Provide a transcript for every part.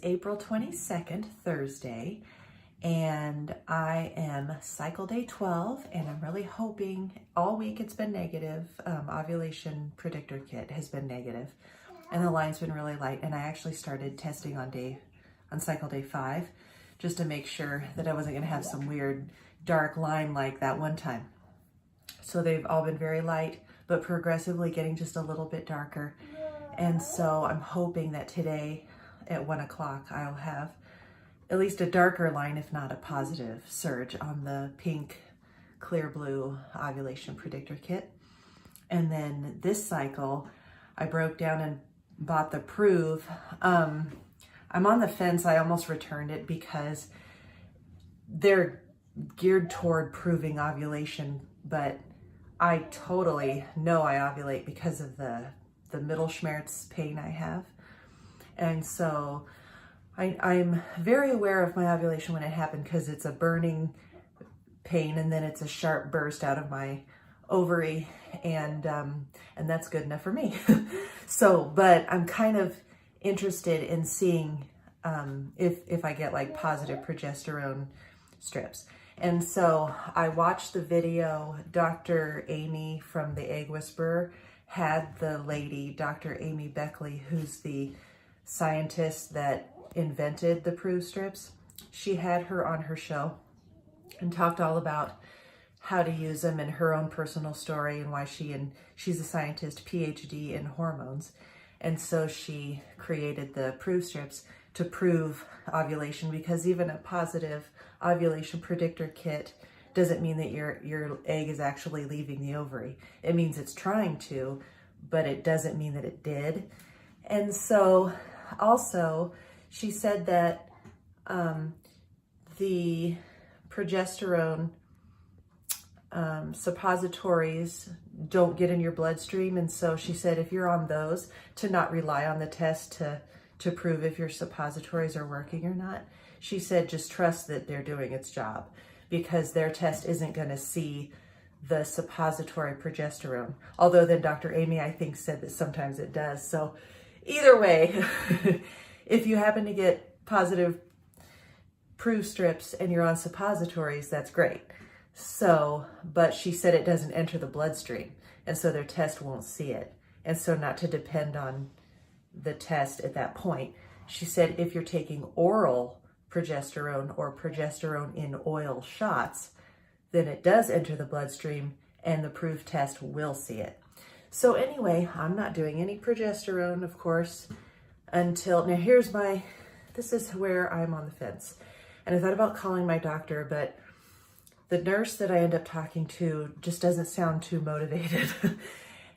April 22nd, Thursday, and I am cycle day 12, and I'm really hoping all week it's been negative. Ovulation predictor kit has been negative, and the line's been really light, and I actually started testing on cycle day 5 just to make sure that I wasn't going to have some weird dark line like that one time. So they've all been very light, but progressively getting just a little bit darker. And so I'm hoping that today at 1 o'clock, I'll have at least a darker line, if not a positive surge on the pink, clear blue ovulation predictor kit. And then this cycle, I broke down and bought the Proov. I'm on the fence. I almost returned it because they're geared toward proving ovulation, but I totally know I ovulate because of the middle schmerz pain I have. And so I'm very aware of my ovulation when it happened because it's a burning pain and then it's a sharp burst out of my ovary, and that's good enough for me. So, but I'm kind of interested in seeing if I get like positive progesterone strips. And so I watched the video. Dr. Amy from the Egg Whisperer had the lady, Dr. Amy Beckley, who's the scientist that invented the Proov strips. She had her on her show and talked all about how to use them and her own personal story and why she's a scientist, PhD in hormones. And so she created the Proov strips to prove ovulation, because even a positive ovulation predictor kit doesn't mean that your egg is actually leaving the ovary. It means it's trying to, but it doesn't mean that it did. And so also she said that the progesterone suppositories don't get in your bloodstream. And so she said, if you're on those, to not rely on the test to prove if your suppositories are working or not. She said, just trust that they're doing its job, because their test isn't going to see the suppository progesterone. Although then Dr. Amy, I think, said that sometimes it does. So either way, if you happen to get positive Proov strips and you're on suppositories, that's great. So, but she said it doesn't enter the bloodstream, and so their test won't see it. And so not to depend on the test at that point. She said if you're taking oral progesterone or progesterone in oil shots, then it does enter the bloodstream and the Proov test will see it. So anyway, I'm not doing any progesterone, of course, until, now this is where I'm on the fence. And I thought about calling my doctor, but the nurse that I end up talking to just doesn't sound too motivated.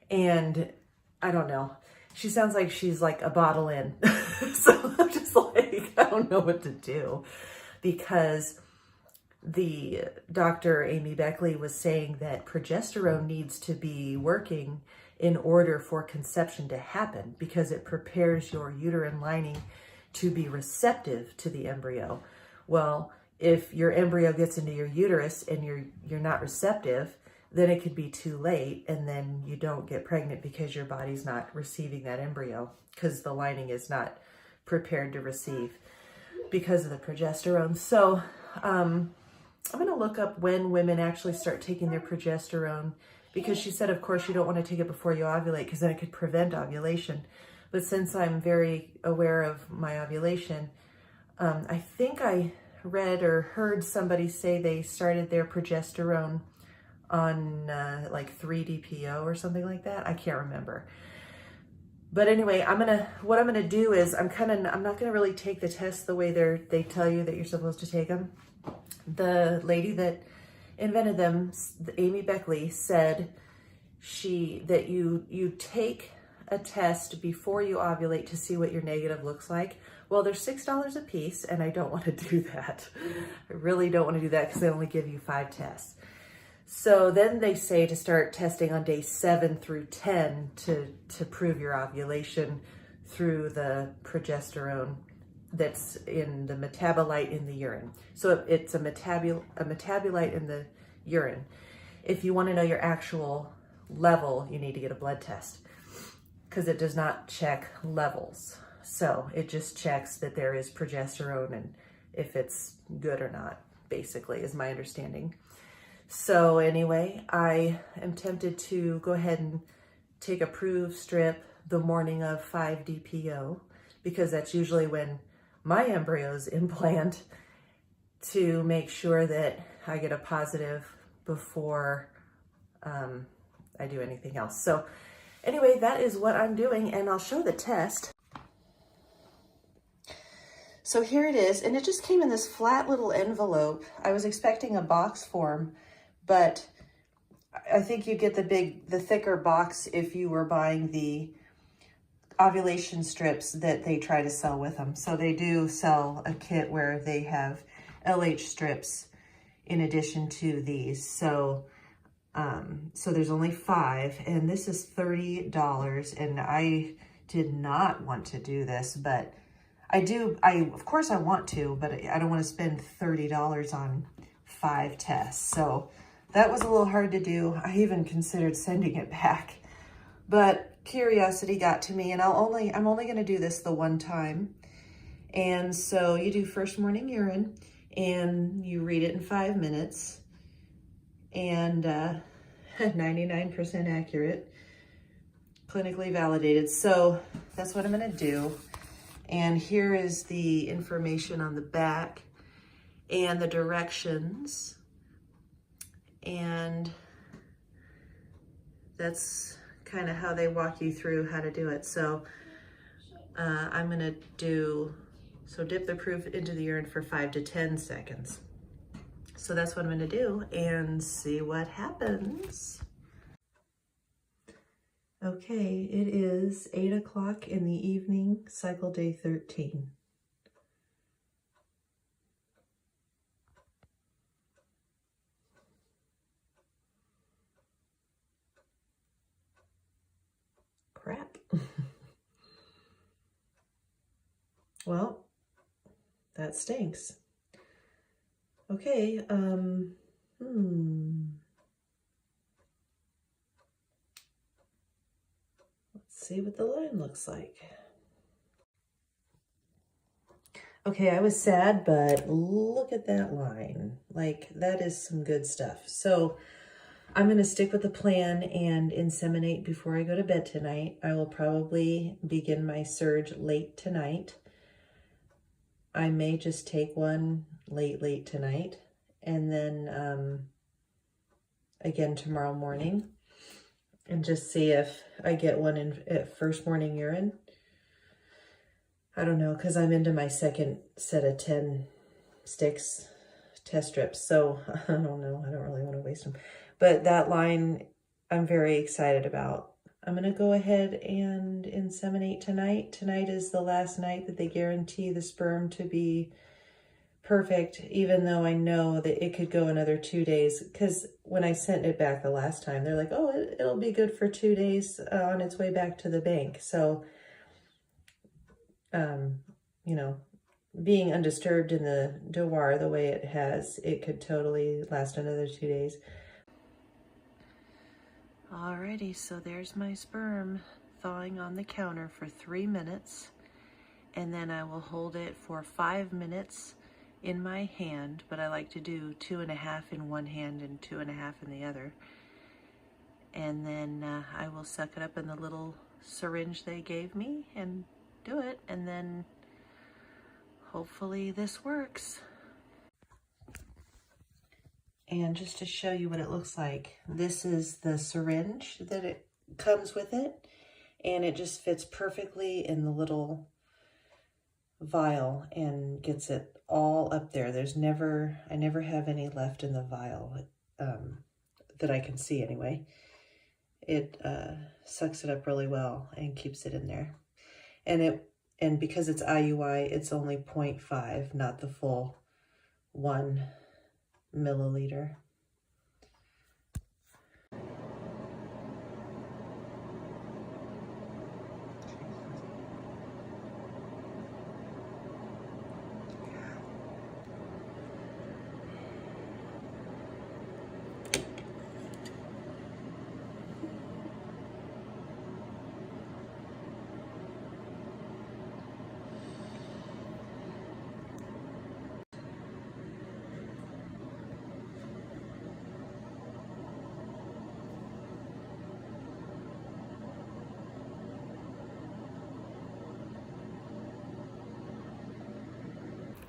And I don't know. She sounds like she's like a bottle in. So I'm just like, I don't know what to do, because the Dr. Amy Beckley was saying that progesterone needs to be working in order for conception to happen, because it prepares your uterine lining to be receptive to the embryo. Well, if your embryo gets into your uterus and you're not receptive, then it could be too late, and then you don't get pregnant because your body's not receiving that embryo, because the lining is not prepared to receive because of the progesterone. So I'm going to look up when women actually start taking their progesterone, because she said, of course, you don't want to take it before you ovulate, because then it could prevent ovulation. But since I'm very aware of my ovulation, I think I read or heard somebody say they started their progesterone on like 3-DPO or something like that. I can't remember. But anyway, what I'm gonna do is I'm not gonna really take the tests the way they tell you that you're supposed to take them. The lady that invented them, Amy Beckley, said that you take a test before you ovulate to see what your negative looks like. Well, they're $6 a piece, and I don't want to do that. I really don't want to do that, because they only give you 5 tests. So then they say to start testing on day 7 through 10 to prove your ovulation through the progesterone that's in the metabolite in the urine. So it's a metabolite in the urine. If you want to know your actual level, you need to get a blood test, because it does not check levels. So it just checks that there is progesterone and if it's good or not, basically, is my understanding. So anyway, I am tempted to go ahead and take a Proov strip the morning of 5-DPO, because that's usually when my embryos implant, to make sure that I get a positive before I do anything else. So anyway, that is what I'm doing, and I'll show the test. So here it is, and it just came in this flat little envelope. I was expecting a box form, but I think you get the thicker box if you were buying the ovulation strips that they try to sell with them. So they do sell a kit where they have LH strips in addition to these. So so there's only 5, and this is $30, and I did not want to do this, but of course I want to, but I don't want to spend $30 on 5 tests. So that was a little hard to do. I even considered sending it back, but curiosity got to me, and I'm only going to do this the one time. And so you do first morning urine, and you read it in 5 minutes, and 99% accurate, clinically validated. So that's what I'm going to do. And here is the information on the back and the directions. And that's kind of how they walk you through how to do it. So I'm going to dip the Proov into the urine for 5 to 10 seconds. So that's what I'm going to do and see what happens. Okay, it is 8 o'clock in the evening, cycle day 13. Crap. Well, that stinks. Okay, see what the line looks like. Okay, I was sad, but look at that line. Like, that is some good stuff. So I'm going to stick with the plan and inseminate before I go to bed tonight. I will probably begin my surge late tonight. I may just take one late tonight, and then again tomorrow morning, and just see if I get one in at first morning urine. I don't know, because I'm into my second set of 10 sticks test strips, so I don't know. I don't really want to waste them. But that line I'm very excited about. I'm going to go ahead and inseminate tonight. Tonight is the last night that they guarantee the sperm to be perfect, even though I know that it could go another 2 days, because when I sent it back the last time, they're like, oh, it'll be good for 2 days on its way back to the bank. So, you know, being undisturbed in the devoir the way it has, it could totally last another 2 days. Alrighty, so there's my sperm thawing on the counter for 3 minutes, and then I will hold it for 5 minutes in my hand, but I like to do 2.5 in one hand and 2.5 in the other. And then I will suck it up in the little syringe they gave me and do it, and then hopefully this works. And just to show you what it looks like, this is the syringe that it comes with it, and it just fits perfectly in the little vial and gets it all up there. I never have any left in the vial that I can see anyway. It sucks it up really well and keeps it in there. And because it's IUI, it's only 0.5, not the full 1 milliliter.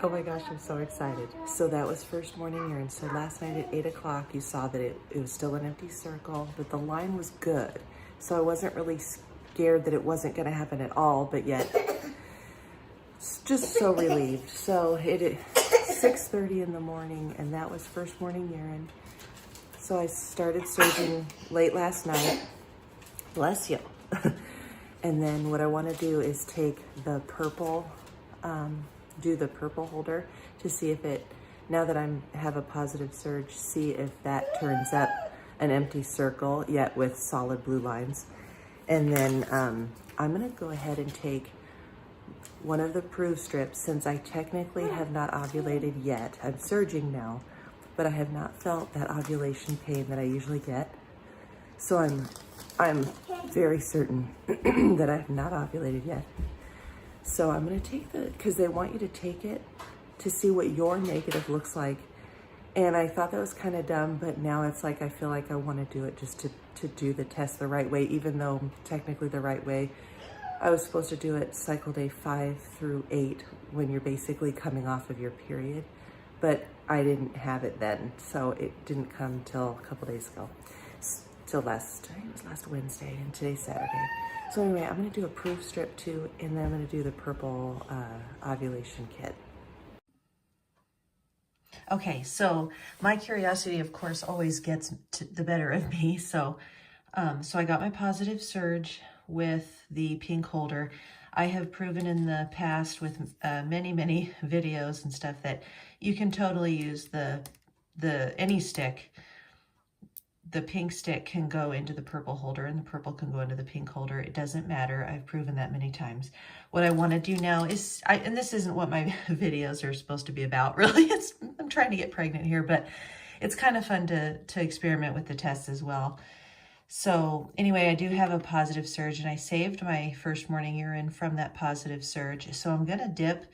Oh my gosh, I'm so excited. So that was first morning urine. So last night at 8 o'clock, you saw that it was still an empty circle, but the line was good. So I wasn't really scared that it wasn't gonna happen at all, but yet just so relieved. So it is 6:30 in the morning, and that was first morning urine. So I started surging late last night. Bless you. And then what I wanna do is take the purple, do the purple holder to see if it, now that I have a positive surge, see if that turns up an empty circle yet with solid blue lines. And then I'm gonna go ahead and take one of the Proov strips, since I technically have not ovulated yet. I'm surging now, but I have not felt that ovulation pain that I usually get. So I'm very certain that I have not ovulated yet. So I'm gonna take because they want you to take it to see what your negative looks like. And I thought that was kind of dumb, but now it's like, I feel like I wanna do it just to do the test the right way, even though technically the right way, I was supposed to do it cycle day 5 through 8 when you're basically coming off of your period, but I didn't have it then. So it didn't come till a couple days ago. Till I think it was last Wednesday, and today's Saturday. So anyway, I'm gonna do a Proov strip too, and then I'm gonna do the purple ovulation kit. Okay, so my curiosity, of course, always gets the better of me. So, so I got my positive surge with the pink holder. I have proven in the past with many videos and stuff that you can totally use any stick. The pink stick can go into the purple holder and the purple can go into the pink holder. It doesn't matter. I've proven that many times. What I want to do now is, and this isn't what my videos are supposed to be about, really. I'm trying to get pregnant here, but it's kind of fun to experiment with the tests as well. So anyway, I do have a positive surge, and I saved my first morning urine from that positive surge. So I'm going to dip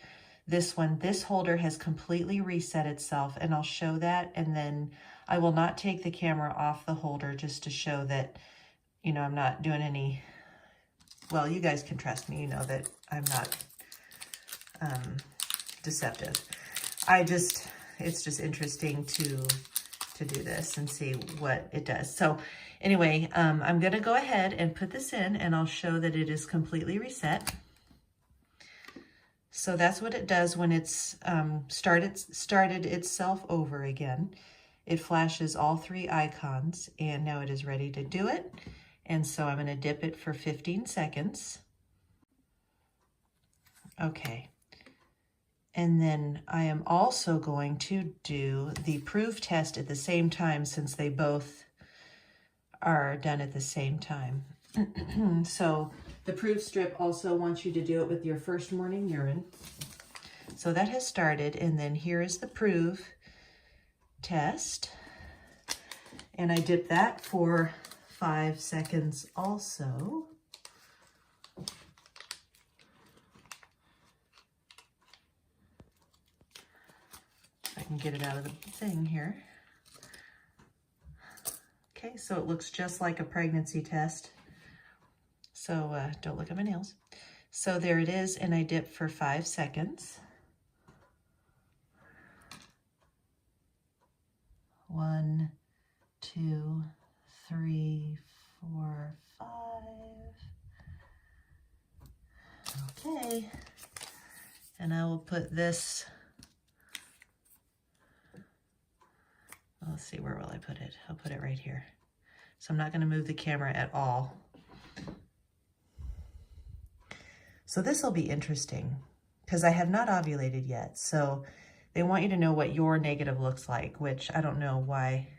this one. This holder has completely reset itself, and I'll show that, and then I will not take the camera off the holder just to show that, you know, I'm not doing any, well, you guys can trust me, you know that I'm not deceptive. It's just interesting to do this and see what it does. So anyway, I'm gonna go ahead and put this in, and I'll show that it is completely reset. So that's what it does when it's started itself over again. It flashes all 3 icons, and now it is ready to do it. And so I'm going to dip it for 15 seconds. Okay. And then I am also going to do the Proov test at the same time, since they both are done at the same time. So the Proov strip also wants you to do it with your first morning urine. So that has started, and then here is the Proov test. And I dip that for 5 seconds also. If I can get it out of the thing here. Okay, so it looks just like a pregnancy test. So don't look at my nails. So there it is, and I dip for 5 seconds. 1, 2, 3, 4, 5. Okay, and I will put this, let's see, where will I put it? I'll put it right here. So I'm not going to move the camera at all. So this will be interesting because I have not ovulated yet. So they want you to know what your negative looks like, which I don't know why.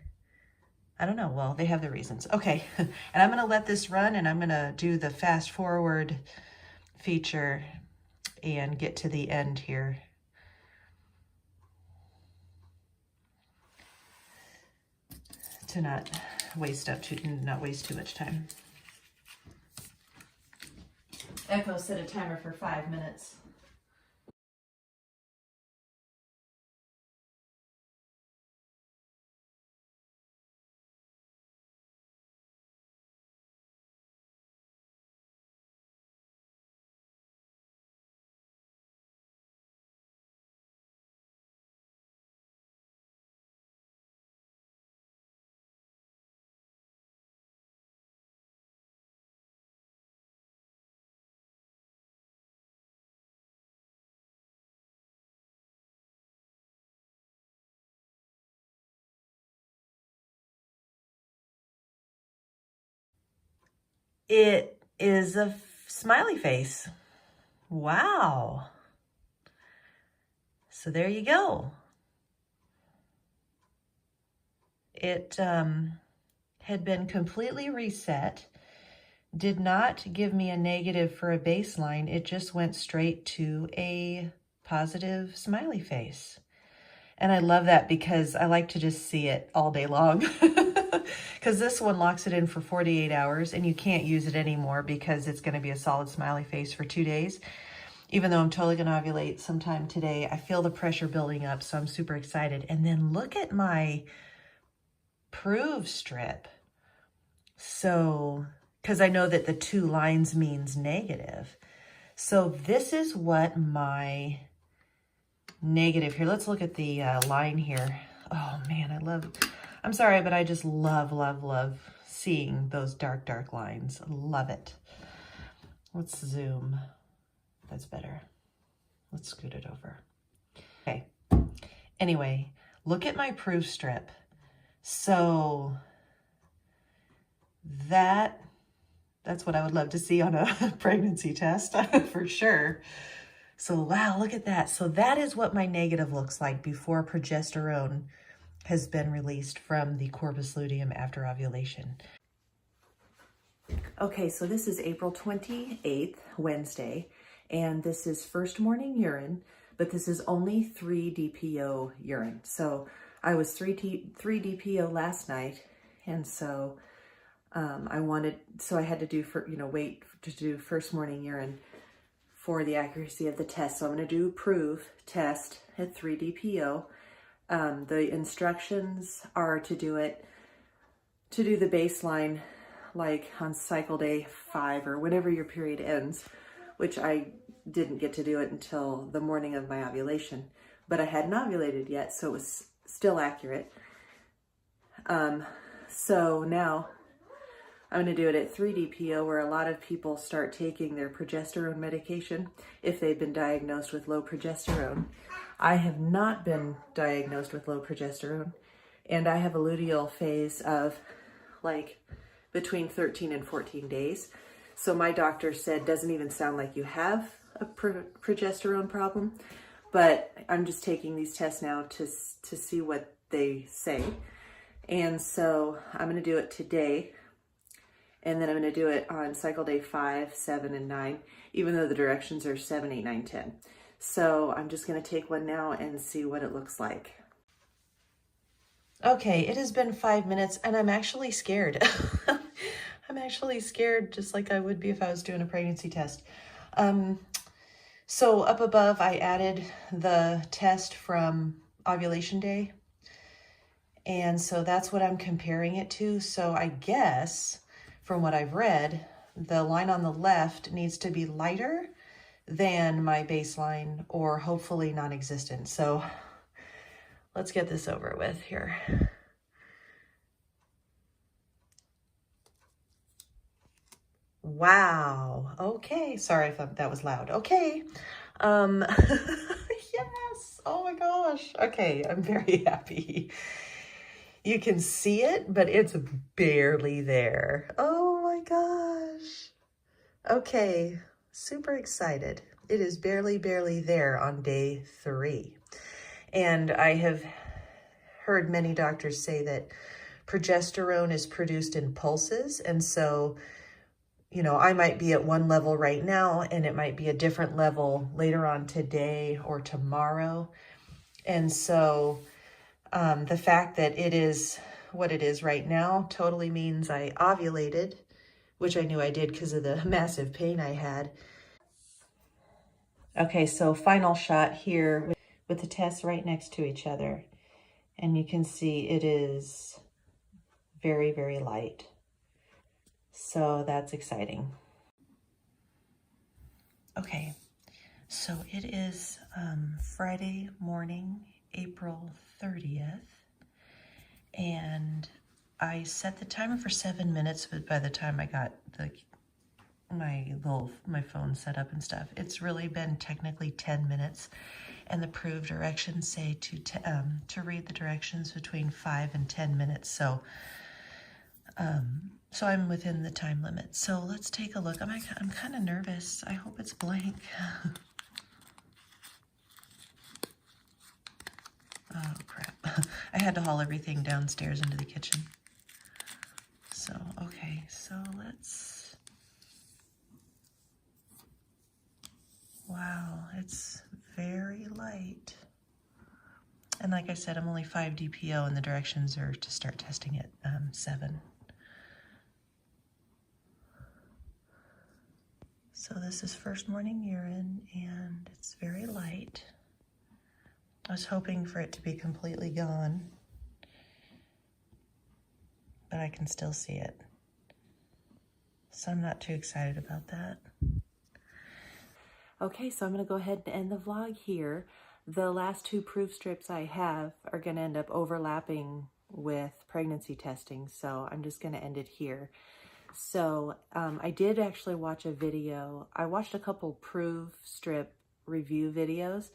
I don't know. Well, they have their reasons. Okay. And I'm going to let this run, and I'm going to do the fast forward feature and get to the end here. To not waste too much time. Echo set a timer for 5 minutes. It is a smiley face. Wow. So there you go. It had been completely reset, did not give me a negative for a baseline. It just went straight to a positive smiley face. And I love that because I like to just see it all day long. Because this one locks it in for 48 hours and you can't use it anymore because it's going to be a solid smiley face for 2 days. Even though I'm totally going to ovulate sometime today, I feel the pressure building up, so I'm super excited. And then look at my Proov strip. So, because I know that the 2 lines means negative. So this is what my negative here. Let's look at the line here. Oh man, I'm sorry, but I just love seeing those dark lines. Love it. Let's zoom. That's better. Let's scoot it over. Okay. Anyway, look at my Proov strip. So that's what I would love to see on a pregnancy test for sure. So wow, look at that. So that is what my negative looks like before progesterone has been released from the corpus luteum after ovulation. Okay, so this is April 28th, Wednesday, and this is first morning urine, but this is only 3 DPO urine. So I was 3 DPO last night, and so I had to do wait to do first morning urine for the accuracy of the test. So I'm going to do Proov test at 3 DPO. The instructions are to do the baseline like on cycle day 5 or whenever your period ends, which I didn't get to do it until the morning of my ovulation, but I hadn't ovulated yet, so it was still accurate. So now I'm going to do it at 3 DPO, where a lot of people start taking their progesterone medication if they've been diagnosed with low progesterone. I have not been diagnosed with low progesterone, and I have a luteal phase of like between 13 and 14 days. So my doctor said, doesn't even sound like you have a progesterone problem, but I'm just taking these tests now to see what they say. And so I'm going to do it today. And then I'm going to do it on cycle day 5, 7, and 9, even though the directions are 7, 8, 9, 10. So I'm just going to take one now and see what it looks like. Okay, it has been 5 minutes and I'm actually scared. I'm actually scared just like I would be if I was doing a pregnancy test. So up above, I added the test from ovulation day. And so that's what I'm comparing it to. So I guess from what I've read, the line on the left needs to be lighter than my baseline or hopefully non-existent. So let's get this over with here. Wow. Okay. Sorry if that was loud. Okay. Yes. Oh my gosh. Okay. I'm very happy. You can see it, but it's barely there. Oh my gosh. Okay. Super excited. It is barely there on day 3. And I have heard many doctors say that progesterone is produced in pulses. And so, you know, I might be at one level right now and it might be a different level later on today or tomorrow. And so the fact that it is what it is right now totally means I ovulated, which I knew I did because of the massive pain I had. Okay, so final shot here with the tests right next to each other. And you can see it is very, very light. So that's exciting. Okay, so it is Friday morning, April 30th. And I set the timer for 7 minutes, but by the time I got my phone set up and stuff, it's really been technically 10 minutes. And the Proov directions say to read the directions between 5 and 10 minutes. So So I'm within the time limit. So let's take a look. I'm kind of nervous. I hope it's blank. Oh, crap. I had to haul everything downstairs into the kitchen. So, okay, so let's... Wow, it's very light. And like I said, I'm only 5 DPO, and the directions are to start testing at 7. So this is first morning urine, and it's very light. I was hoping for it to be completely gone, but I can still see it. So I'm not too excited about that. Okay, so I'm going to go ahead and end the vlog here. The last 2 Proov strips I have are going to end up overlapping with pregnancy testing, so I'm just going to end it here. So I did actually watch a video. I watched a couple Proov strip review videos,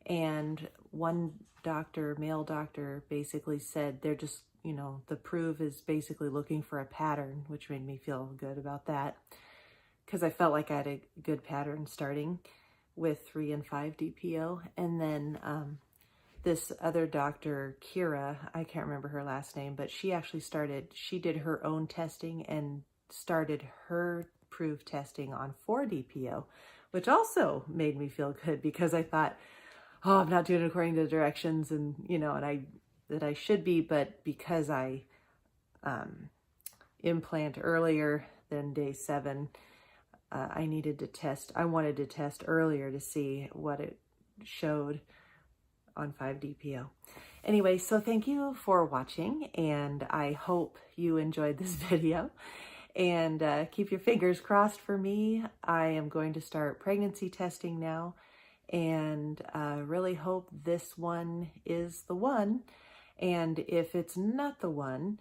and one doctor, male doctor, basically said they're just, you know, the Proov is basically looking for a pattern, which made me feel good about that, because I felt like I had a good pattern starting with 3 and 5 DPO. And then this other doctor, Kira, I can't remember her last name, but she actually she did her own testing and started her Proov testing on 4 DPO, which also made me feel good, because I thought, oh, I'm not doing it according to the directions, and, you know, that I should be, but because I implant earlier than day 7, I needed to test. I wanted to test earlier to see what it showed on 5 DPO. Anyway, so thank you for watching, and I hope you enjoyed this video. And keep your fingers crossed for me. I am going to start pregnancy testing now, and really hope this one is the one. And if it's not the one,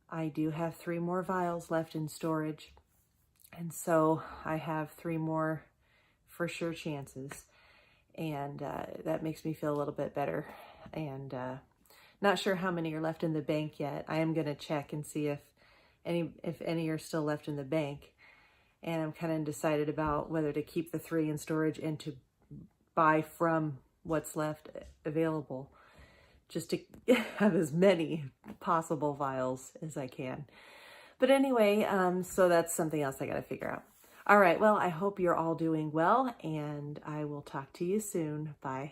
I do have 3 more vials left in storage. And so I have 3 more for sure chances. And that makes me feel a little bit better. And not sure how many are left in the bank yet. I am going to check and see if any are still left in the bank. And I'm kind of undecided about whether to keep the 3 in storage and to buy from what's left available, just to have as many possible vials as I can. But anyway, so that's something else I got to figure out. All right, well, I hope you're all doing well, and I will talk to you soon. Bye.